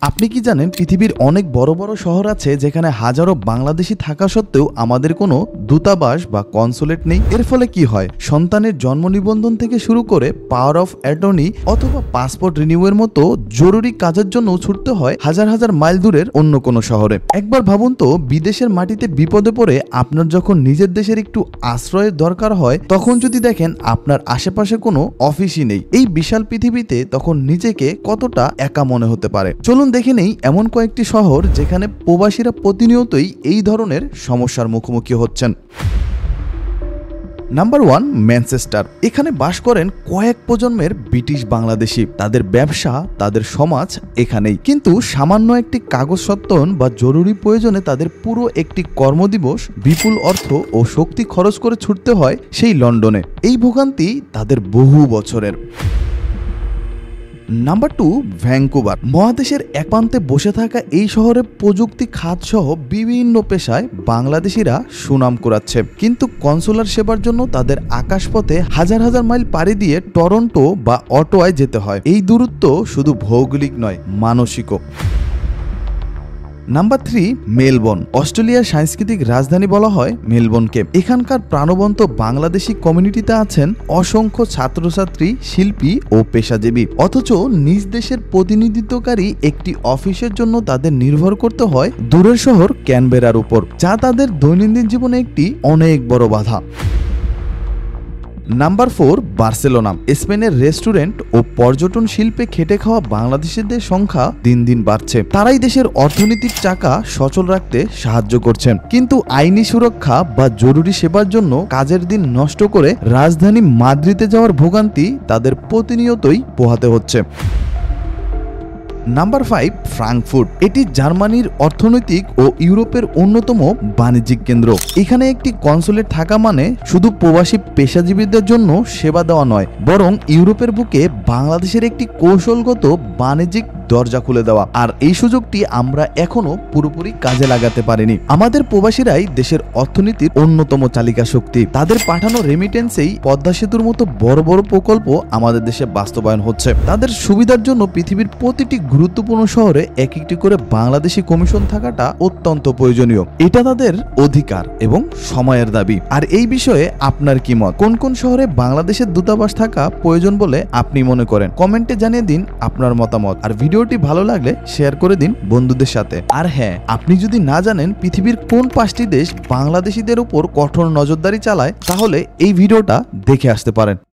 আপনি কি জানেন পৃথিবীর অনেক বড় বড় শহর আছে যেখানে হাজারো বাংলাদেশি থাকা সত্ত্বেও আমাদের কোনো দূতাবাস বা কনসুলেট নেই। এর ফলে কি হয়, সন্তানের জন্ম নিবন্ধন থেকে শুরু করে পাওয়ার অফ অ্যাটর্নি অথবা পাসপোর্ট রিনিউয়ের মতো জরুরি কাজের জন্য ছুটতে হয় হাজার হাজার মাইল দূরের অন্য কোনো শহরে। একবার ভাবুন তো, বিদেশের মাটিতে বিপদে পড়ে আপনার যখন নিজের দেশের একটু আশ্রয়ের দরকার হয়, তখন যদি দেখেন আপনার আশেপাশে কোনো অফিসই নেই। এই বিশাল পৃথিবীতে তখন নিজেকে কতটা একা মনে হতে পারে। চলুন দেখে নেই এমন কয়েকটি শহর যেখানে প্রবাসীরা প্রতিনিয়তই এই ধরনের সমস্যার মুখোমুখি হচ্ছেন। Number 1, Manchester. এখানে বাস করেন কয়েক প্রজন্মের ব্রিটিশ বাংলাদেশি। তাদের ব্যবসা, তাদের সমাজ এখানেই। কিন্তু সামান্য একটি কাগজ সত্তন বা জরুরি প্রয়োজনে তাদের পুরো একটি কর্মদিবস বিপুল অর্থ ও শক্তি খরচ করে ছুটতে হয় সেই লন্ডনে। এই ভোগান্তি তাদের বহু বছরের। Number 2, Vancouver. মহাদেশের এক প্রান্তে বসে থাকা এই শহরে প্রযুক্তি খাত সহ বিভিন্ন পেশায় বাংলাদেশিরা সুনাম কুড়াচ্ছে। কিন্তু কনসুলার সেবার জন্য তাদের আকাশপথে হাজার হাজার মাইল পাড়ি দিয়ে টরন্টো বা অটোয়ায় যেতে হয়। এই দূরত্ব শুধু ভৌগোলিক নয়, মানসিকও। Number 3, Melbourne. অস্ট্রেলিয়ার সাংস্কৃতিক রাজধানী বলা হয় মেলবোর্নকে। এখানকার প্রাণবন্ত বাংলাদেশি কমিউনিটিতে আছেন অসংখ্য ছাত্রছাত্রী, শিল্পী ও পেশাজীবী। অথচ নিজ দেশের প্রতিনিধিত্বকারী একটি অফিসের জন্য তাদের নির্ভর করতে হয় দূরের শহর ক্যানবেরার উপর, যা তাদের দৈনন্দিন জীবনে একটি অনেক বড় বাধা। Number 4, Barcelona. স্পেনের রেস্টুরেন্ট ও পর্যটন শিল্পে খেটে খাওয়া বাংলাদেশিদের সংখ্যা দিন দিন বাড়ছে। তারাই দেশের অর্থনীতির চাকা সচল রাখতে সাহায্য করছেন। কিন্তু আইনি সুরক্ষা বা জরুরি সেবার জন্য কাজের দিন নষ্ট করে রাজধানী মাদ্রিদে যাওয়ার ভোগান্তি তাদের প্রতিনিয়তই পোহাতে হচ্ছে। Number 5, Frankfurt. এটি জার্মানির অর্থনৈতিক ও ইউরোপের অন্যতম বাণিজ্যিক কেন্দ্র। এখানে একটি কনসুলেট থাকা মানে শুধু প্রবাসী পেশাজীবীদের জন্য সেবা দেওয়া নয়, বরং ইউরোপের বুকে বাংলাদেশের একটি কৌশলগত বাণিজ্যিক দরজা খুলে দেওয়া। আর এই সুযোগটি আমরা এখনো পুরোপুরি কাজে লাগাতে পারিনি। আমাদের প্রবাসীরাই দেশের অর্থনীতির অন্যতম চালিকা শক্তি। তাদের পাঠানো রেমিটেন্সেই পদ্মা সেতুর মতো বড় বড় প্রকল্প আমাদের দেশে বাস্তবায়ন হচ্ছে। তাদের সুবিধার জন্য পৃথিবীর প্রতিটি গুরুত্বপূর্ণ শহরে এক একটি করে বাংলাদেশি কমিশন থাকাটা অত্যন্ত প্রয়োজনীয়। এটা তাদের অধিকার এবং সময়ের দাবি। আর এই বিষয়ে আপনার কি মত? কোন কোন শহরে বাংলাদেশের দূতাবাস থাকা প্রয়োজন বলে আপনি মনে করেন? কমেন্টে জানিয়ে দিন আপনার মতামত। আর ভিডিওটি ভালো লাগলে শেয়ার করে দিন বন্ধুদের সাথে। আর হ্যাঁ, আপনি যদি না জানেন পৃথিবীর কোন 5টি দেশ বাংলাদেশিদের উপর কঠোর নজরদারি চালায়, তাহলে এই ভিডিওটা দেখে আসতে পারেন।